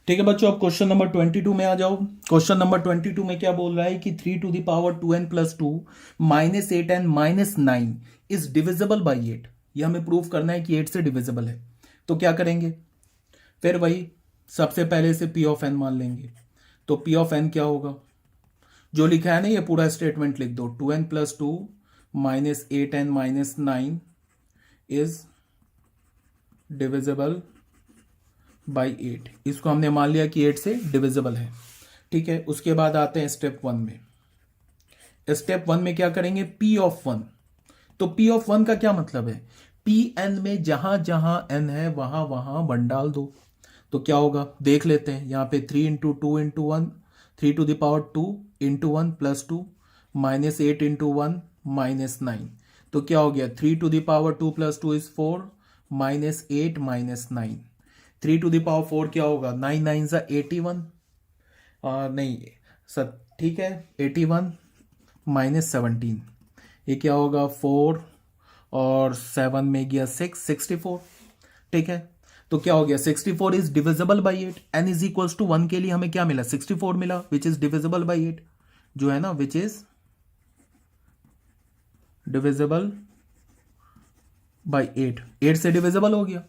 ठीक है बच्चों, अब क्वेश्चन नंबर 22 में आ जाओ। क्वेश्चन नंबर 22 में क्या बोल रहा है कि 3 to the power 2n+2 -8n -9 is divisible by 8। ये हमें प्रूव करना है कि 8 से डिविजिबल है। तो क्या करेंगे, फिर वही सबसे पहले से P ऑफ n मान लेंगे। तो P ऑफ n क्या होगा, जो लिखा है ना ये पूरा स्टेटमेंट लिख दो। 2n+2 -8n -9 is divisible by 8। इसको हमने मान लिया कि 8 से डिविजिबल है। ठीक है, उसके बाद आते हैं स्टेप 1 में। स्टेप 1 में क्या करेंगे, P ऑफ 1। तो P ऑफ 1 का क्या मतलब है, Pn में जहां जहां n है वहां वहां 1 डाल दो। तो क्या होगा देख लेते हैं। यहां पे 3 × 2 × 1, 3 to the power 2 × 1 + 2 -8 × 1 -9। तो क्या हो गया, 3 to the power 2 + 2 is 4 -8 -9। 3 to the power 4 क्या होगा, 9 9 सा 81, नहीं सर ठीक है 81 -17। ये क्या होगा 4 और 7 में गया 6 64। ठीक है, तो क्या हो गया 64 is divisible by 8। n is equals to 1 के लिए हमें क्या मिला, 64 मिला विच इज डिविजिबल बाई 8, जो है ना विच इज डिविजिबल बाई 8। 8 से डिविजिबल हो गया।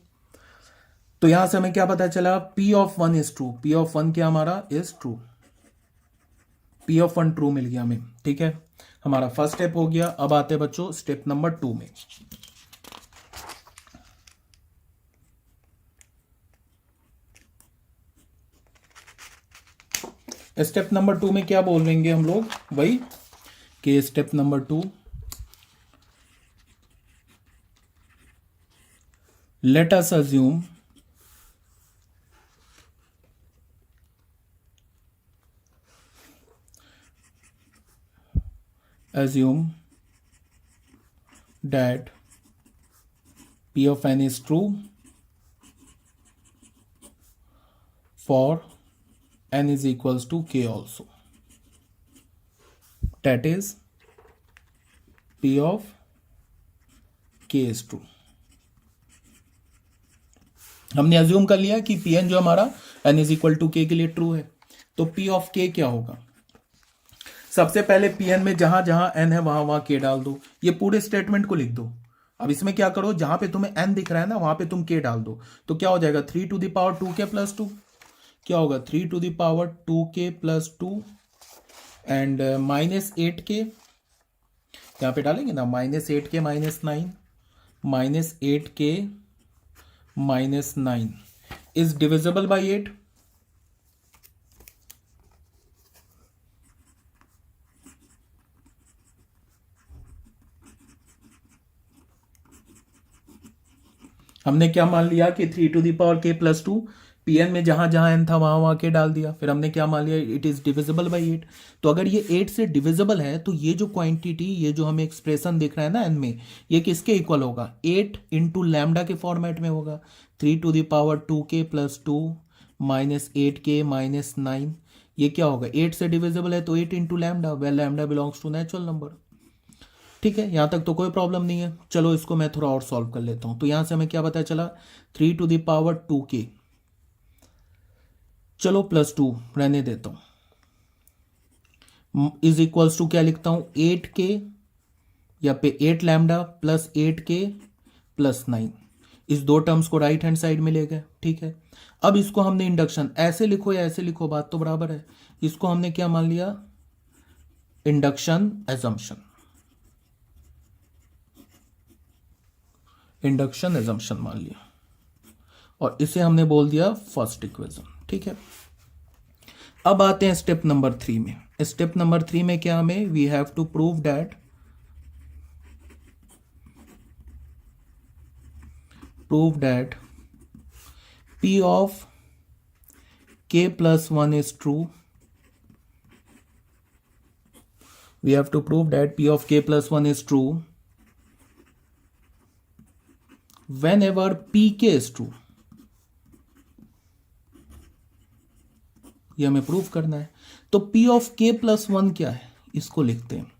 तो यहां से हमें क्या पता चला, P of 1 is true. P of 1 क्या हमारा is true, P of 1 true मिल गया हमें। ठीक है, हमारा फर्स्ट स्टेप हो गया। अब आते हैं बच्चों स्टेप नंबर 2 में। स्टेप नंबर 2 में क्या बोल देंगे हम लोग, वही कि step number 2, let us assume that P of n is true for n is equals to k also, that is P of k is true। हमने अज्यूम कर लिया कि Pn जो हमारा n इज इक्वल टू के लिए true है। तो P ऑफ k क्या होगा, सबसे पहले Pn में जहां जहां n है वहां वहां k डाल दो। ये पूरे स्टेटमेंट को लिख दो। अब इसमें क्या करो, जहां पे तुम्हें n दिख रहा है ना वहां पे तुम k डाल दो। तो क्या हो जाएगा 3 to the power 2k + 2, क्या होगा 3 to the power 2k + 2 and -8k यहां पे डालेंगे ना, -8k -9 -8k -9 is divisible by 8। हमने क्या मान लिया कि 3 to the power k + 2, Pn में जहां जहां n था वहां वहां k डाल दिया। फिर हमने क्या मान लिया, इट इज डिविजिबल बाई 8। तो अगर ये 8 से डिविजिबल है तो ये जो क्वांटिटी, ये जो हमें एक्सप्रेशन दिख रहा है ना n में, ये किसके इक्वल होगा, 8 × लैम्डा के फॉर्मेट में होगा। 3 to the power 2k + 2 -8k -9, ये क्या होगा 8 से डिविजिबल है तो 8 × lambda, well lambda belongs to natural number. ठीक है, यहां तक तो कोई प्रॉब्लम नहीं है। चलो इसको मैं थोड़ा और सॉल्व कर लेता हूं। तो यहां से हमें क्या पता चला, 3 to the power 2k, चलो +2 रहने देता हूं, इज इक्वल्स टू क्या लिखता हूं 8k, या पे 8 लैम्डा + 8k + 9। इस दो टर्म्स को राइट हैंड साइड में ले गए। ठीक है, अब इसको हमने इंडक्शन, ऐसे लिखो या ऐसे लिखो बात तो बराबर है। इसको हमने क्या मान लिया, इंडक्शन एजम्पशन, इंडक्शन एजम्पशन मान लिया, और इसे हमने बोल दिया फर्स्ट इक्वेशन। ठीक है, अब आते हैं स्टेप नंबर 3 में। स्टेप नंबर 3 में क्या हमें, we have to prove that P of k + 1 is true। We have to prove that P of k + 1 is true whenever Pk is true। ये हमें प्रूव करना है। तो P of k + 1 क्या है, इसको लिखते हैं।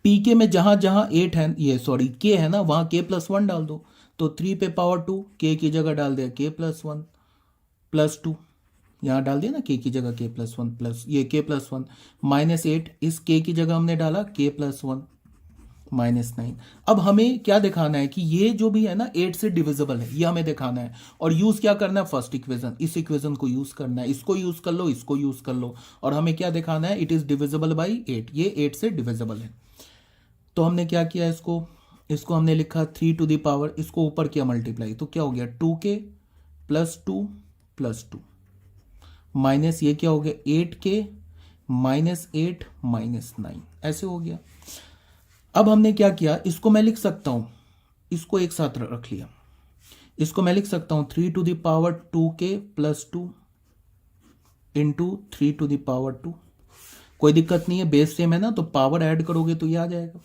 Pk में जहां जहां 8 है, ये सॉरी k है ना, वहां k + 1 डाल दो। तो 3 पे पावर 2, k की जगह डाल दिया k + 1 + 2। यहाँ डाल दिया ना k की जगह k+1 प्लस ये k+1 -8, इस k की जगह हमने डाला k+1 -9। अब हमें क्या दिखाना है कि ये जो भी है ना 8 से डिविजिबल है, ये हमें दिखाना है। और यूज क्या करना है, फर्स्ट इक्वेशन, इस इक्वेशन को यूज करना है, इसको यूज कर लो, इसको यूज कर लो, और हमें क्या दिखाना है, इट इज डिविजिबल बाई 8, ये 8 से डिविजिबल है। तो हमने क्या किया, इसको हमने लिखा 3 टू द पावर, इसको ऊपर किया मल्टीप्लाई, तो क्या हो गया 2k +2 माइनस ये क्या हो गया 8k -8 -9, ऐसे हो गया। अब हमने क्या किया, इसको मैं लिख सकता हूं, इसको एक साथ रख लिया, इसको मैं लिख सकता हूं 3 to the power 2k +2 into 3 to the power 2। कोई दिक्कत नहीं है, बेस सेम है ना, तो पावर ऐड करोगे तो ये आ जाएगा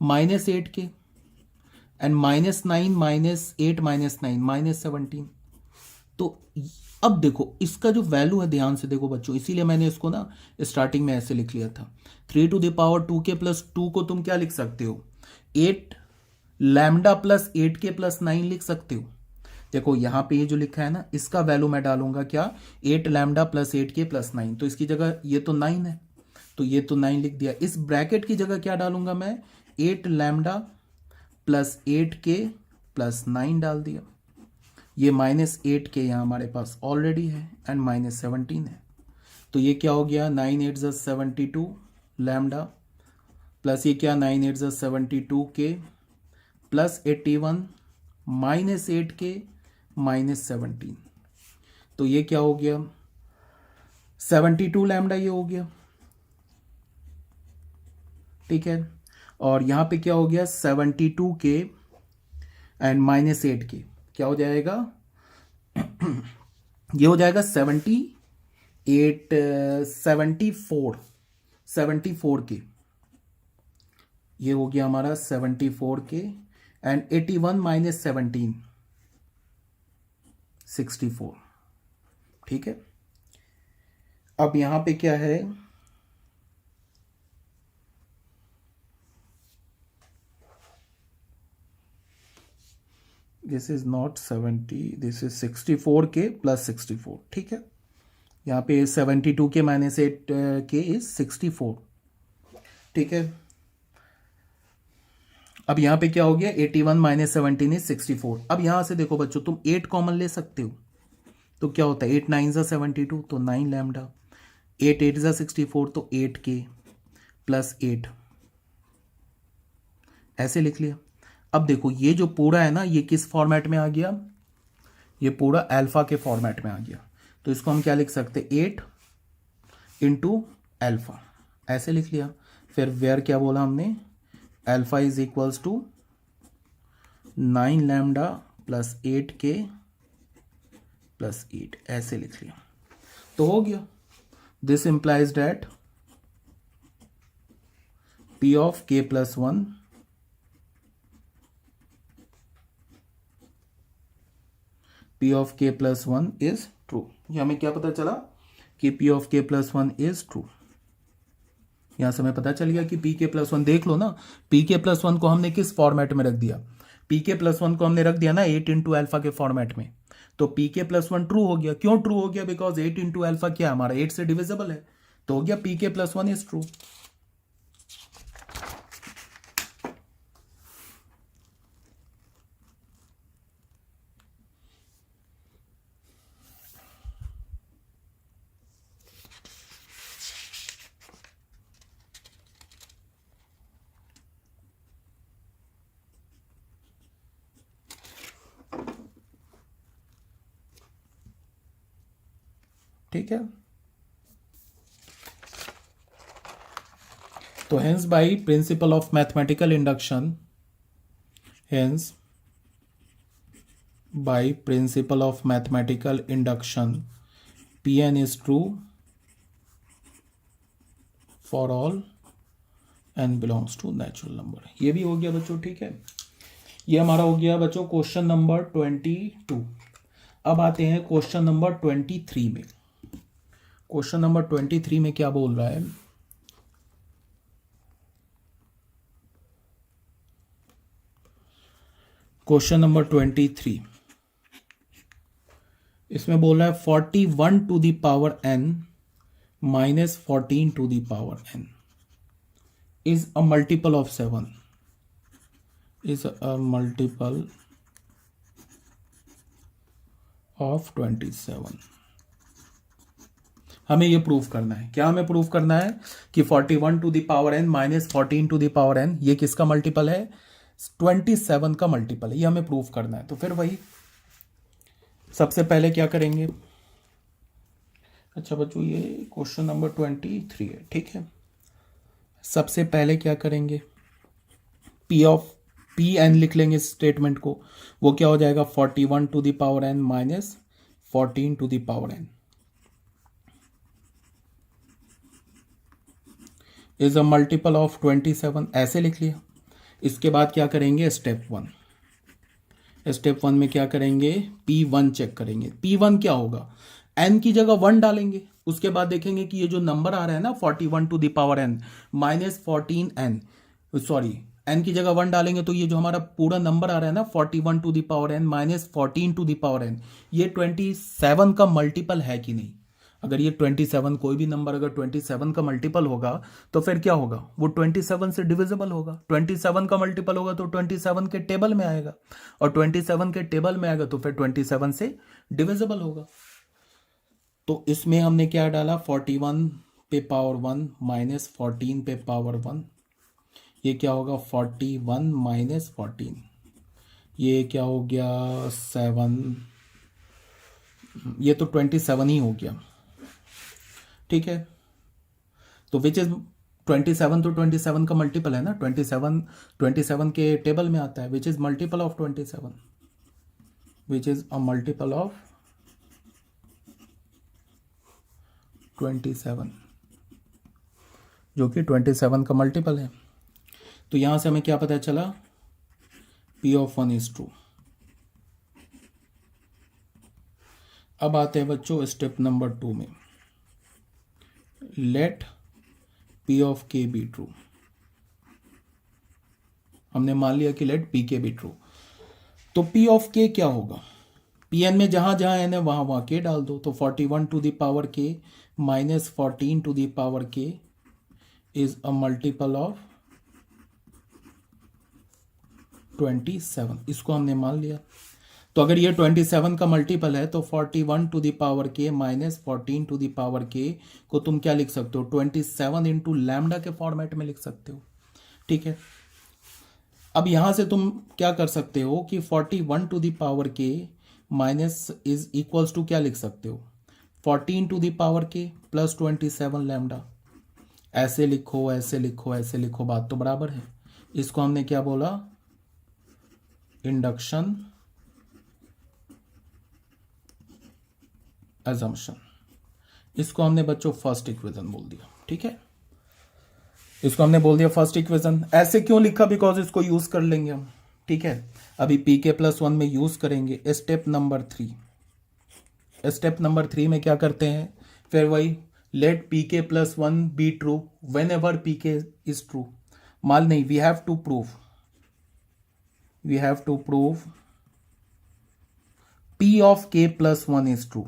-8k एंड -9 -8 -9 -17। तो अब देखो इसका जो वैल्यू है, ध्यान से देखो बच्चों, इसीलिए मैंने इसको ना स्टार्टिंग में ऐसे लिख लिया था। 3 टू द पावर 2k +2 को तुम क्या लिख सकते हो, 8 लैम्डा +8k +9 लिख सकते हो। देखो यहां पे ये जो लिखा है ना, इसका वैल्यू मैं डालूंगा क्या, 8 लैम्डा +8k +9, तो इसकी जगह ये तो 9 है, तो ये तो 9 लिख दिया। इस ब्रैकेट की जगह क्या डालूंगा मैं, 8 लैम्डा +8k +9 डाल दिया। ये -8k यहाँ हमारे पास ऑलरेडी है एंड -17 है, तो ये क्या हो गया 9 8 72 लैम्डा प्लस ये क्या 9 8 72k प्लस 81 -8k -17, तो ये क्या हो गया 72 लैम्डा, ये हो गया, ठीक है। और यहां पे क्या हो गया 72k एंड -8k, क्या हो जाएगा ये हो जाएगा 74 के, ये हो गया हमारा 74k एंड 81 -17 64, ठीक है। अब यहां पे क्या है, this is not 70, this is 64k +64, ठीक है। यहाँ पे 72k -8k इज 64, ठीक है। अब यहाँ पे क्या हो गया 81 -17 इज 64। अब यहां से देखो बच्चों, तुम 8 कॉमन ले सकते हो, तो क्या होता है 8 9 72, तो 9 लैम्डा, 8 8 64, तो 8k +8, ऐसे लिख लिया। अब देखो ये जो पूरा है ना, ये किस फॉर्मेट में आ गया, ये पूरा अल्फा के फॉर्मेट में आ गया, तो इसको हम क्या लिख सकते 8 इंटू अल्फा, ऐसे लिख लिया। फिर वेयर क्या बोला हमने, alpha is equals to 9 lambda +8k +8, ऐसे लिख लिया, तो हो गया। This implies that P of k +1 P of k +1 is true. ये हमें क्या पता चला कि P of k +1 is true. यहां से हमें पता चल गया कि P k +1, देख लो ना, P k +1 को हमने किस फॉर्मेट में रख दिया, P k +1 को हमने रख दिया ना 8 इंटू अल्फा के फॉर्मेट में, तो P k +1 ट्रू हो गया। क्यों ट्रू हो गया, बिकॉज 8 इंटू अल्फा क्या हमारा 8 से डिविजिबल है, तो हो गया P k +1 इज ट्रू। ठीक है, तो hence by principle of mathematical induction, hence by principle of mathematical induction Pn is true for all n belongs to natural number. ये भी हो गया बच्चों, ठीक है। ये हमारा हो गया बच्चों क्वेश्चन नंबर 22। अब आते हैं क्वेश्चन नंबर 23 में। क्वेश्चन नंबर 23 में क्या बोल रहा है, क्वेश्चन नंबर 23, इसमें बोल रहा है 41 to the power n minus 14 to the power n is a multiple of 7, is a multiple of 27। हमें ये प्रूफ करना है। क्या हमें प्रूफ करना है कि 41 to the power n minus 14 to the power n ये किसका मल्टीपल है? 27 का मल्टीपल है। ये हमें प्रूफ करना है। तो फिर वही सबसे पहले क्या करेंगे? अच्छा बच्चों, ये क्वेश्चन नंबर 23 है, ठीक है। सबसे पहले क्या करेंगे? पी ऑफ पी एन लिख लेंगे स्टेटमेंट को। वो क्या हो जाएगा? 41 to the power n minus 14 to the power n is a multiple of 27, ऐसे लिख लिया। इसके बाद क्या करेंगे? Step one. स्टेप वन में क्या करेंगे? P1 चेक करेंगे। P1 क्या होगा? n की जगह 1 डालेंगे। उसके बाद देखेंगे कि ये जो नंबर आ रहा है ना 41 to the power n minus 14n, sorry n की जगह 1 डालेंगे तो ये जो हमारा पूरा नंबर आ रहा है ना 41 to the power n minus 14 to the power n, ये 27 का मल्टीपल है कि नहीं? अगर ये 27, कोई भी नंबर अगर 27 का मल्टीपल होगा तो फिर क्या होगा? वो 27 से डिविजिबल होगा। 27 का मल्टीपल होगा तो 27 के टेबल में आएगा, और 27 के टेबल में आएगा तो फिर 27 से डिविजिबल होगा। तो इसमें हमने क्या डाला? 41 पे पावर 1 माइनस 14 पे पावर 1, ये क्या होगा? 41 माइनस 14, ये क्या हो गया? 7, ये तो 27 ही हो गया, ठीक है। तो विच इज 27, तो 27 का मल्टीपल है ना, 27 के टेबल में आता है। Which is multiple of 27, which is a multiple of 27, जो कि 27 का मल्टीपल है। तो यहां से हमें क्या पता चला? P of 1 is true. अब आते हैं बच्चों स्टेप नंबर 2 में। Let P of K be true. हमने मान लिया कि let P K be true. तो P ऑफ K क्या होगा? Pn में जहां जहां n है वहां वहां K डाल दो। तो 41 to the power K minus 14 to the power K is a multiple of 27। इसको हमने मान लिया। तो अगर ये 27 का मल्टीपल है तो 41 to the power K minus 14 to the power K को तुम क्या लिख सकते हो? 27 इंटू लैम्डा के फॉर्मेट में लिख सकते हो, ठीक है। अब यहां से तुम क्या कर सकते हो कि 41 to the power K minus is equals to क्या लिख सकते हो? 14 to the power K plus 27 lambda. ऐसे लिखो, ऐसे लिखो, ऐसे लिखो, बात तो बराबर है। इसको हमने क्या बोला? Induction assumption। इसको हमने बच्चों फर्स्ट इक्वेशन बोल दिया, ठीक है। इसको हमने बोल दिया फर्स्ट इक्वेशन। ऐसे क्यों लिखा? बिकॉज इसको यूज कर लेंगे हम, ठीक है। अभी PK प्लस 1 में यूज करेंगे। Step number 3। स्टेप नंबर 3 में क्या करते हैं? फिर वही let PK plus 1 be true whenever PK is true. मान नहीं, we have to prove P of K plus 1 is true.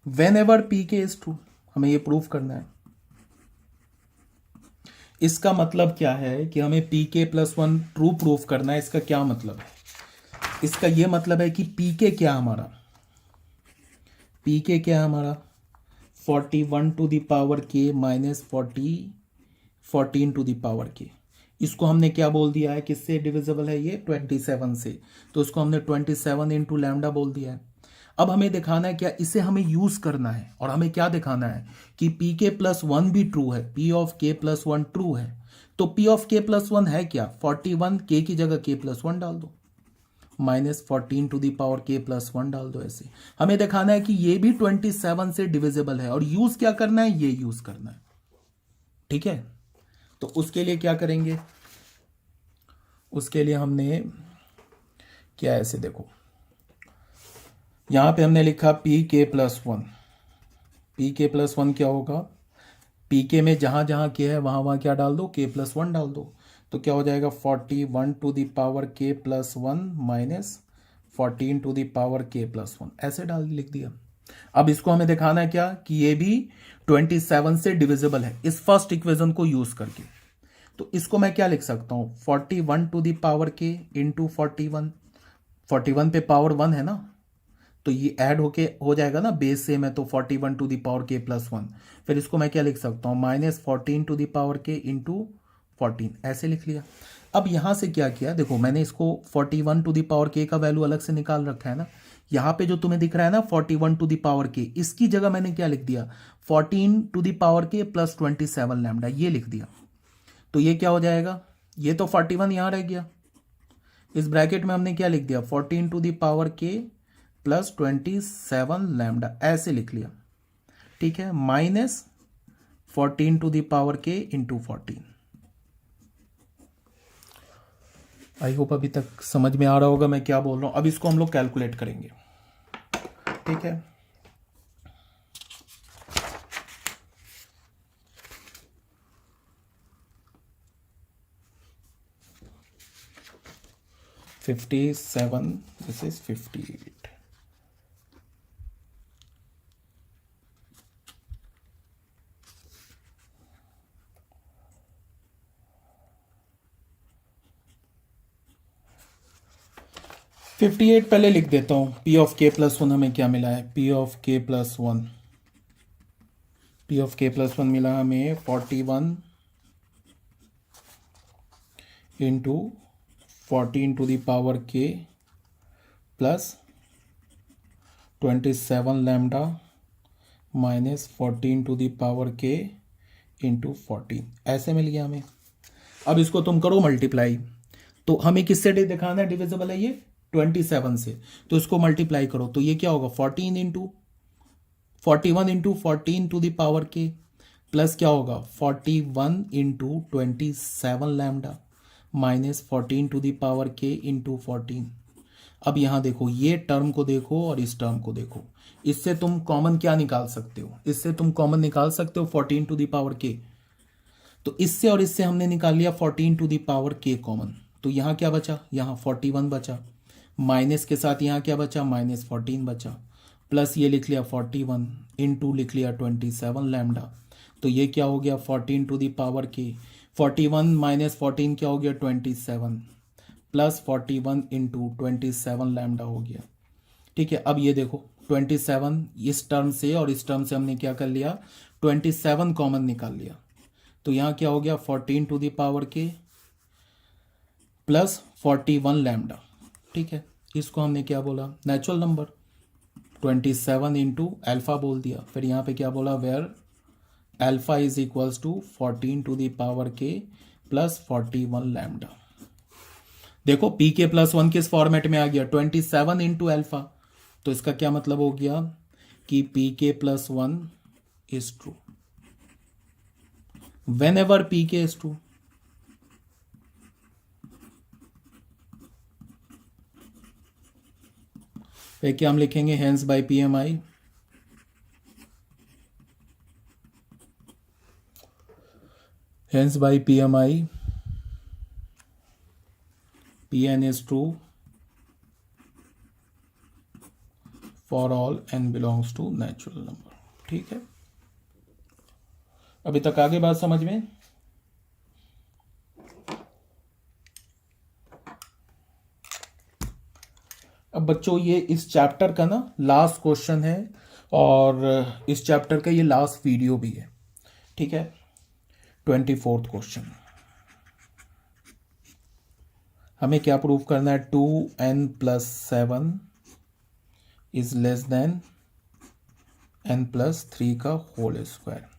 Whenever PK is true, हमें ये प्रूफ करना है। इसका मतलब क्या है कि हमें PK प्लस 1 ट्रू प्रूफ करना है। इसका क्या मतलब है? इसका ये मतलब है कि PK क्या हमारा? PK क्या है हमारा? 41 to the power K minus 14 to the power K। इसको हमने क्या बोल दिया है? किससे डिविजिबल है ये? 27 से। तो इसको हमने 27 इंटू लैम्डा बोल दिया है। अब हमें दिखाना है क्या? इसे हमें यूज करना है। और हमें क्या दिखाना है? कि PK प्लस 1 भी ट्रू है, P of K plus 1 true है। तो P ऑफ K प्लस 1 है क्या? 41, K की जगह K प्लस 1 डाल दो, minus 14 to the power K plus 1 डाल दो। ऐसे हमें दिखाना है कि ये भी 27 से डिविजिबल है। और यूज क्या करना है? ये यूज करना है, ठीक है। तो उसके लिए क्या करेंगे? उसके लिए हमने क्या, ऐसे देखो, यहां पे हमने लिखा PK प्लस 1। PK प्लस 1 क्या होगा? PK में जहां जहां K है वहां वहां क्या डाल दो? K प्लस 1 डाल दो। तो क्या हो जाएगा 41 to the power k plus 1 minus 14 to the power k plus 1, ऐसे लिख दिया। अब इसको हमें दिखाना है क्या कि ये भी 27 से डिविजिबल है इस फर्स्ट इक्वेशन को यूज करके। तो इसको मैं क्या लिख सकता हूं 41 to the power k into 41 पे पावर 1 है ना, तो ये ऐड होके हो जाएगा ना बेस से, मैं तो 41 to the power k plus 1, फिर इसको मैं क्या लिख सकता हूँ minus 14 to the power k into 14, ऐसे लिख लिया। अब यहां से क्या किया, देखो मैंने इसको 41 टू द पावर k का वैल्यू अलग से निकाल रखा है ना, यहां पे जो तुम्हें दिख रहा है ना 41 टू द पावर k, इसकी जगह मैंने क्या लिख दिया 14 to the power k plus 27 lambda, ये लिख दिया। तो ये क्या हो जाएगा, ये तो 41 यहां रह गया, इस ब्रैकेट में हमने क्या लिख दिया 14 to the power k plus 27 lambda, ऐसे लिख लिया, ठीक है, minus 14 to the power k into 14। I hope अभी तक समझ में आ रहा होगा मैं क्या बोल रहा हूं। अब इसको हम लोग कैलकुलेट करेंगे, ठीक है। This is 58। पहले लिख देता हूं, p ऑफ k प्लस 1 हमें क्या मिला है, p ऑफ k प्लस 1 मिला हमें 41 into 14 to the power k plus 27 lambda minus 14 to the power k into 14, ऐसे मिल गया हमें। अब इसको तुम करो मल्टीप्लाई, तो हमें किससे दिखाना है डिविजिबल है ये 27 से, तो इसको मल्टीप्लाई करो तो ये क्या होगा 41 into 14 to the power k plus क्या होगा 41 into 27 lambda minus 14 to the power k into 14। अब यहां देखो ये टर्म को देखो और इस टर्म को देखो, इससे तुम कॉमन क्या निकाल सकते हो, इससे तुम कॉमन निकाल सकते हो 14 टू द पावर k, तो इससे और इससे हमने निकाल लिया 14 to the power k common, तो यहां क्या बचा, यहां 41 बचा, माइनस के साथ यहाँ क्या बचा माइनस 14 बचा, प्लस ये लिख लिया 41 इंटू लिख लिया 27 लैम्डा, तो ये क्या हो गया 14 to the power k, 41 minus 14 क्या हो गया 27 प्लस 41 इंटू 27 लैम्डा हो गया, ठीक है। अब ये देखो 27 इस टर्म से और इस टर्म से हमने क्या कर लिया 27 कॉमन निकाल लिया, तो यहाँ क्या हो गया 14 to the power k plus 41 lambda, ठीक है। इसको हमने क्या बोला नेचुरल नंबर 27 इंटू एल्फा बोल दिया, फिर यहाँ पे क्या बोला where alpha is equals to 14 to the power k plus 41 lambda. देखो पी के प्लस 1 किस फॉर्मेट में आ गया 27 इंटू एल्फा, तो इसका क्या मतलब हो गया कि P K plus 1 is true whenever P K is true. क्या हम लिखेंगे hence by PMI, hence by PMI Pn is true for all n belongs to natural number, ठीक है। अभी तक आगे बात समझ में। अब बच्चों ये इस चैप्टर का ना लास्ट क्वेश्चन है और इस चैप्टर का ये लास्ट वीडियो भी है, ठीक है। 24th क्वेश्चन, हमें क्या प्रूव करना है 2n plus 7 is less then n plus 3 का होल स्क्वायर।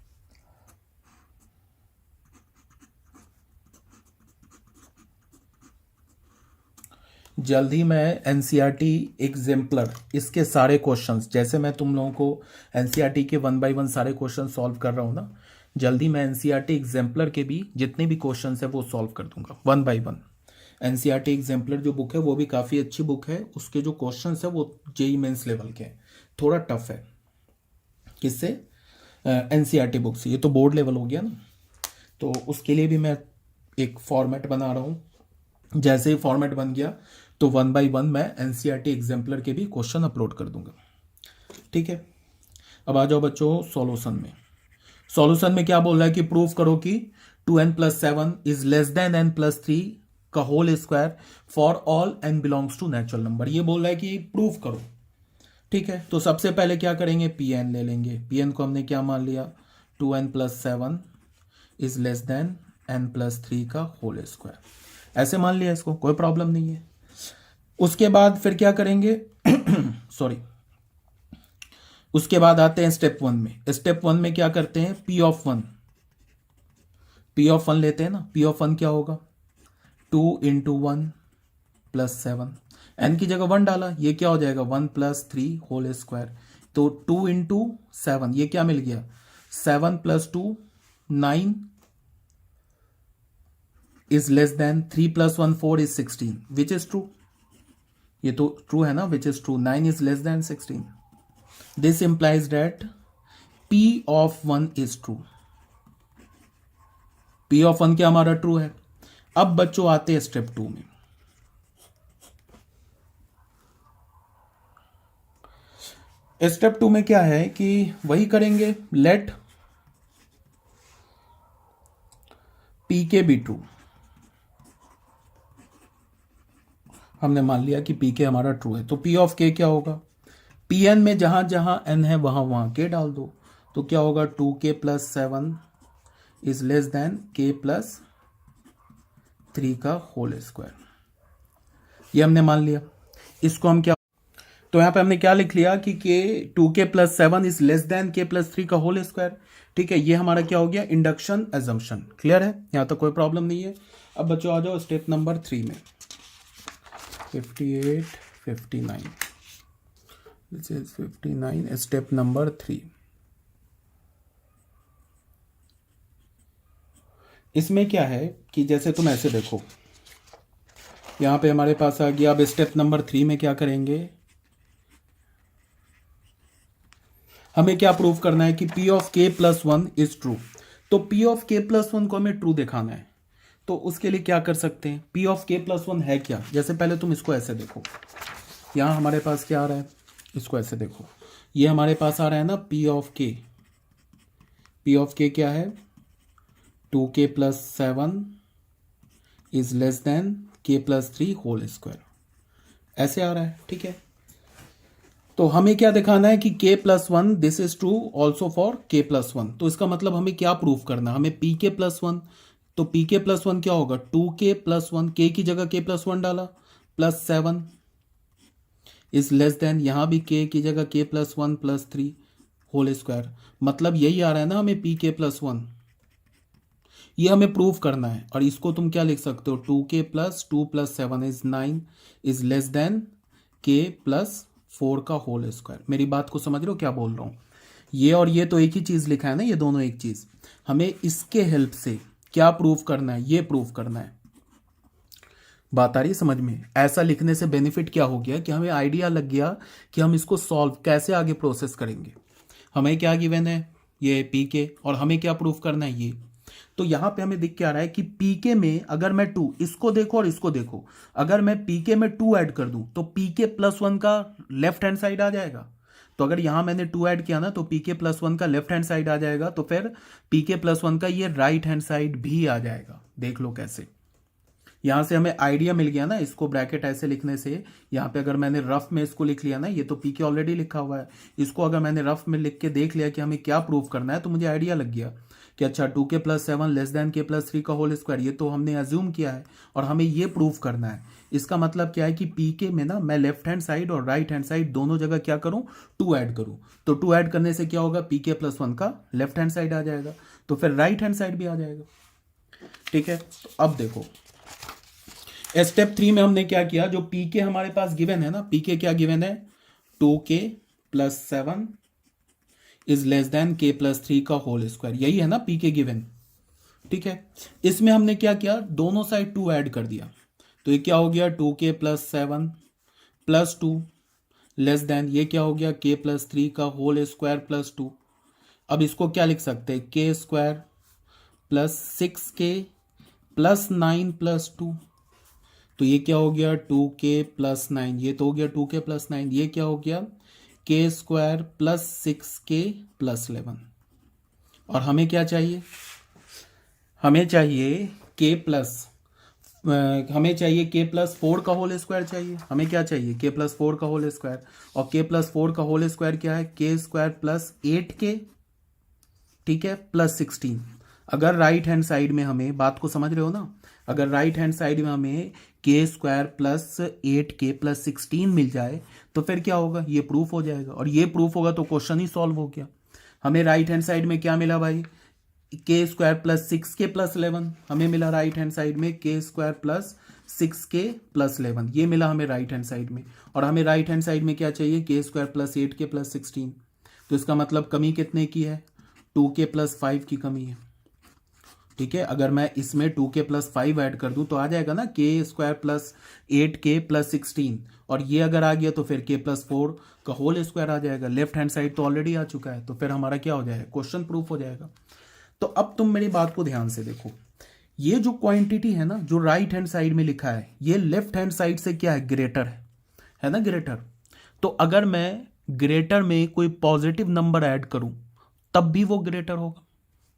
जल्द ही मैं एनसीईआरटी एग्जाम्पलर इसके सारे क्वेश्चंस, जैसे मैं तुम लोगों को एनसीईआरटी के 1 बाय 1 सारे क्वेश्चन सॉल्व कर रहा हूँ ना, जल्दी मैं एनसीईआरटी एग्जाम्पलर के भी जितने भी क्वेश्चंस है वो सॉल्व कर दूंगा 1 बाय 1। एनसीईआरटी एग्जाम्पलर जो बुक है वो भी काफ़ी अच्छी बुक है, उसके जो क्वेश्चंस है वो जेई मेंस लेवल के हैं, थोड़ा टफ है। किससे एनसीईआरटी बुक से, ये तो बोर्ड लेवल हो गया ना, तो उसके लिए भी मैं एक फॉर्मेट बना रहा हूं, जैसे ही फॉर्मेट बन गया तो 1 बाई 1 मैं एनसीईआरटी एग्जाम्पलर के भी क्वेश्चन अपलोड कर दूंगा। ठीक है, अब आ जाओ बच्चों सॉल्यूशन में। सॉल्यूशन में क्या बोल रहा है कि प्रूव करो कि 2n+7 is less than n+3 का whole square for all n belongs to natural number. ये बोल रहा है कि प्रूव करो। ठीक है, तो सबसे पहले क्या करेंगे, Pn ले लेंगे। Pn को हमने क्या मान लिया, 2n+7 is less than n+3 का होल स्क्वायर, ऐसे मान लिया इसको, कोई प्रॉब्लम नहीं है। उसके बाद फिर क्या करेंगे सॉरी, उसके बाद आते हैं स्टेप 1 में। स्टेप 1 में क्या करते हैं, P ऑफ 1 लेते हैं ना। P ऑफ 1 क्या होगा, 2 × 1 + 7, n की जगह 1 डाला, ये क्या हो जाएगा 1+3 होल स्क्वायर। तो 2 × 7 ये क्या मिल गया, 7 + 2 9 is less then 3 + 1 4 is 16, which is true. ये तो ट्रू है ना, which is true, 9 is less then 16। This implies that P of 1 is true. P of 1 क्या हमारा ट्रू है। अब बच्चों आते हैं स्टेप 2 में। स्टेप 2 में क्या है कि वही करेंगे, लेट Pk बी ट्रू। हमने मान लिया कि Pk हमारा ट्रू है, तो P ऑफ k क्या होगा, Pn में जहां जहां n है वहां वहां k डाल दो। तो क्या होगा, 2k+7 is less than k+3 का होल स्क्वायर। ये हमने मान लिया। इसको हम क्या, तो यहां पे हमने क्या लिख लिया कि 2k+7 is less than k+3 का होल स्क्वायर। ठीक है, ये हमारा क्या हो गया, इंडक्शन एजम्पशन। क्लियर है, यहां तक कोई प्रॉब्लम नहीं है। अब बच्चों आ जाओ स्टेप नंबर 3 में, 58 59, दिस इज 59, स्टेप नंबर 3। इसमें क्या है कि जैसे तुम ऐसे देखो, यहां पे हमारे पास आ गया। अब स्टेप नंबर 3 में क्या करेंगे, हमें क्या प्रूव करना है कि P of k+1 is true. तो P ऑफ k+1 को हमें ट्रू दिखाना है, तो उसके लिए क्या कर सकते हैं, P ऑफ k+1 है क्या। जैसे पहले तुम इसको ऐसे देखो, यहां हमारे पास क्या आ रहा है, इसको ऐसे देखो, ये हमारे पास आ रहा है ना P of k। P of k क्या है, 2k+7 is less than k+3 whole square, ऐसे आ रहा है। ठीक है, तो हमें क्या दिखाना है कि k+1 this is true also for k+1। तो इसका मतलब हमें क्या प्रूव करना है, हमें Pk+1। तो Pk+1 क्या होगा, 2k+1, k की जगह k+1 डाला, +7 इज लेस देन, यहां भी k की जगह k+1 +3 होल स्क्वायर। मतलब यही आ रहा है ना हमें Pk+1, ये हमें प्रूव करना है। और इसको तुम क्या लिख सकते हो, 2k+2 + 7 is 9 is less then k+4 का होल स्क्वायर। मेरी बात को समझ रहे हो क्या बोल रहा हूं, ये और ये तो एक ही चीज लिखा है ना, ये दोनों एक चीज। हमें इसके हेल्प से क्या प्रूव करना है, ये प्रूव करना है। बात आ रही है समझ में। ऐसा लिखने से बेनिफिट क्या हो गया कि हमें आइडिया लग गया कि हम इसको सॉल्व कैसे आगे प्रोसेस करेंगे। हमें क्या गिवन है, ये Pk, और हमें क्या प्रूव करना है, ये। तो यहां पे हमें दिख क्या रहा है कि Pk में अगर मैं 2, इसको देखो और इसको देखो, अगर मैं Pk में 2 ऐड कर दूं तो Pk+1 का लेफ्ट हैंड साइड आ जाएगा। तो अगर यहां मैंने 2 ऐड किया ना तो Pk+1 का लेफ्ट हैंड साइड आ जाएगा, तो फिर Pk+1 का ये राइट हैंड साइड भी आ जाएगा। देख लो कैसे, यहां से हमें आइडिया मिल गया ना। इसको ब्रैकेट ऐसे लिखने से, यहां पे अगर मैंने रफ में इसको लिख लिया ना, ये तो Pk ऑलरेडी लिखा हुआ है, इसको अगर मैंने रफ में लिख के देख लिया कि हमें क्या प्रूव करना है, तो मुझे आइडिया लग गया कि अच्छा 2k+7 लेस देन k+3 का होल स्क्वायर, ये तो हमने एज्यूम किया है और हमें ये प्रूव करना है। इसका मतलब क्या है कि Pk में ना मैं लेफ्ट हैंड साइड और राइट हैंड साइड दोनों जगह क्या करूं, 2 ऐड करूं। तो 2 ऐड करने से क्या होगा, Pk+1 का लेफ्ट हैंड साइड आ जाएगा, तो फिर राइट हैंड साइड भी आ जाएगा। ठीक है, तो अब देखो स्टेप 3 में हमने क्या किया, जो Pk हमारे पास गिवन है ना, Pk क्या गिवन है, 2k+7 is less than k+3 का होल स्क्वायर, यही है ना Pk गिवन। ठीक है, इसमें हमने क्या किया, दोनों साइड 2 ऐड कर दिया, तो ये क्या हो गया, 2k+7 + 2 लेस देन, ये क्या हो गया, k+3 का होल स्क्वायर +2। अब इसको क्या लिख सकते हैं, k² + 6k +9 + 2, तो ये क्या हो गया 2k + 9, ये तो हो गया 2k + 9, ये क्या हो गया k² + 6k + 11। और हमें क्या चाहिए, हमें चाहिए k+4 का होल स्क्वायर चाहिए। हमें क्या चाहिए k+4 का होल स्क्वायर, और k+4 का होल स्क्वायर क्या है k² + 8k, ठीक है, +16। अगर राइट हैंड साइड में हमें, बात को समझ रहे हो ना, अगर राइट हैंड साइड में हमें k² + 8k + 16 मिल जाए तो फिर क्या होगा, ये प्रूफ हो जाएगा। और ये प्रूफ होगा तो क्वेश्चन ही सॉल्व हो गया। हमें राइट हैंड साइड में क्या मिला भाई, k² + 6k + 11, हमें मिला राइट हैंड साइड में k² + 6k + 11, ये मिला हमें राइट हैंड साइड में। और हमें राइट हैंड साइड में क्या चाहिए k² + 8k + 16, तो इसका मतलब कमी कितने की है, 2k + 5 की कमी है, ठीक है। अगर मैं इसमें 2k + 5 ऐड कर दूं तो आ जाएगा ना k² + 8k + 16, और ये अगर आ गया तो फिर k+4 का होल स्क्वायर आ जाएगा। लेफ्ट हैंड साइड तो ऑलरेडी आ चुका है, तो फिर हमारा क्या हो जाएगा, क्वेश्चन प्रूफ हो जाएगा। तो अब तुम मेरी बात को ध्यान से देखो, ये जो क्वांटिटी है ना जो राइट हैंड साइड में लिखा है, ये लेफ्ट हैंड साइड से क्या है, ग्रेटर है ना, ग्रेटर। तो अगर मैं ग्रेटर में कोई पॉजिटिव नंबर ऐड करूं तब भी वो ग्रेटर होगा।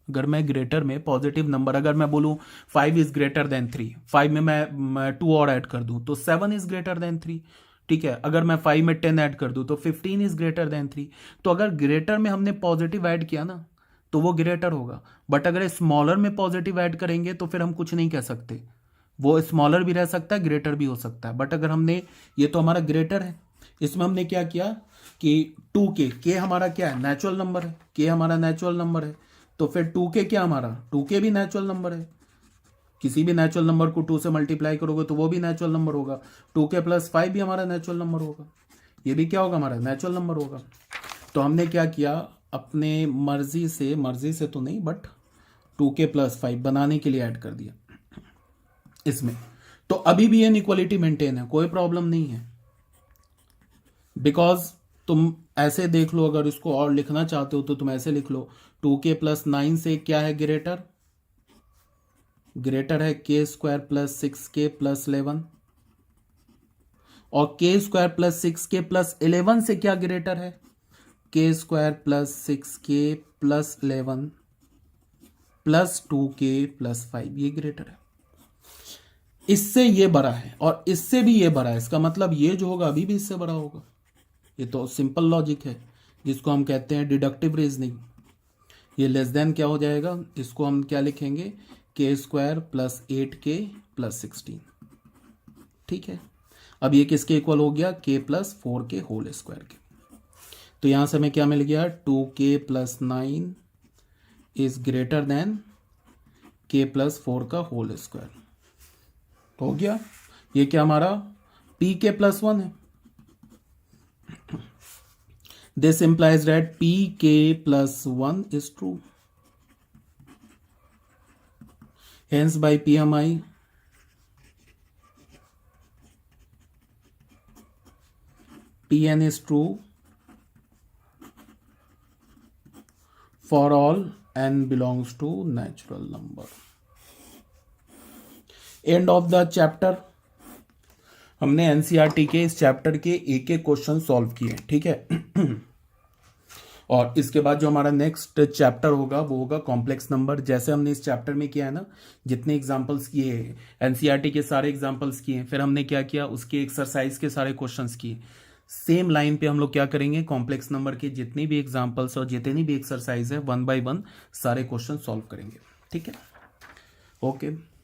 अगर मैं ग्रेटर में पॉजिटिव नंबर, अगर मैं बोलूं 5 इज ग्रेटर देन 3, 5 में मैं 2 और ऐड कर दूं तो 7 इज ग्रेटर देन 3, ठीक है। अगर मैं 5 में 10 ऐड कर दूं तो 15 इज ग्रेटर देन 3। तो अगर ग्रेटर में हमने पॉजिटिव ऐड किया ना तो वो ग्रेटर होगा, बट अगर स्मॉलर में पॉजिटिव ऐड करेंगे तो फिर हम कुछ नहीं कह सकते, वो स्मॉलर भी रह सकता है, ग्रेटर भी हो सकता है। बट अगर हमने, ये तो हमारा ग्रेटर है, इसमें हमने क्या किया कि 2k, k हमारा क्या है, नेचुरल नंबर है, k हमारा नेचुरल नंबर है, तो फिर 2k क्या हमारा, 2k भी नेचुरल नंबर है। किसी भी नेचुरल नंबर को 2 से मल्टीप्लाई करोगे तो वो भी नेचुरल नंबर होगा। 2k + 5 भी हमारा नेचुरल नंबर होगा, ये भी क्या होगा, हमारा नेचुरल नंबर होगा। तो हमने क्या किया, अपने मर्जी से तो नहीं, बट 2k + 5 बनाने के लिए ऐड कर दिया इसमें। तो अभी भी इनइक्वालिटी मेंटेन है, कोई प्रॉब्लम नहीं है, बिकॉज तुम ऐसे देख लो, अगर इसको और लिखना चाहते हो तो तुम ऐसे लिख लो, 2k + 9 से क्या है ग्रेटर, है k² + 6k + 11, और k² + 6k + 11 से क्या ग्रेटर है, k² + 6k + 11 + 2k + 5, ये ग्रेटर है। इससे ये बड़ा है और इससे भी ये बड़ा है, इसका मतलब ये जो होगा अभी भी इससे बड़ा होगा। ये तो सिंपल लॉजिक है जिसको हम कहते हैं डिडक्टिव रीजनिंग। ये लेस देन क्या हो जाएगा, इसको हम क्या लिखेंगे, k² + 8k + 16, ठीक है। अब ये किसके इक्वल हो गया, k + 4k होल स्क्वायर के। तो यहां से हमें क्या मिल गया, 2k + 9 is greater than k + 4 का होल स्क्वायर हो गया। ये क्या हमारा pk + 1 है। This implies that pk + 1 is true. Hence by PMI Pn is true for all n belongs to natural number. End of the chapter. हमने NCERT के इस चैप्टर के एक एक क्वेश्चन सॉल्व किए, ठीक है। और इसके बाद जो हमारा नेक्स्ट चैप्टर होगा वो होगा कॉम्प्लेक्स नंबर। जैसे हमने इस चैप्टर में किया है ना, जितने एग्जांपल्स किए हैं एनसीईआरटी के सारे एग्जांपल्स किए, फिर हमने क्या किया, उसके एक्सरसाइज के सारे क्वेश्चंस किए। सेम लाइन पे हम लोग क्या करेंगे, कॉम्प्लेक्स नंबर के जितने भी एग्जांपल्स और जितनी भी एक्सरसाइज है 1 by 1 सारे क्वेश्चन सॉल्व करेंगे, ठीक है। ओके।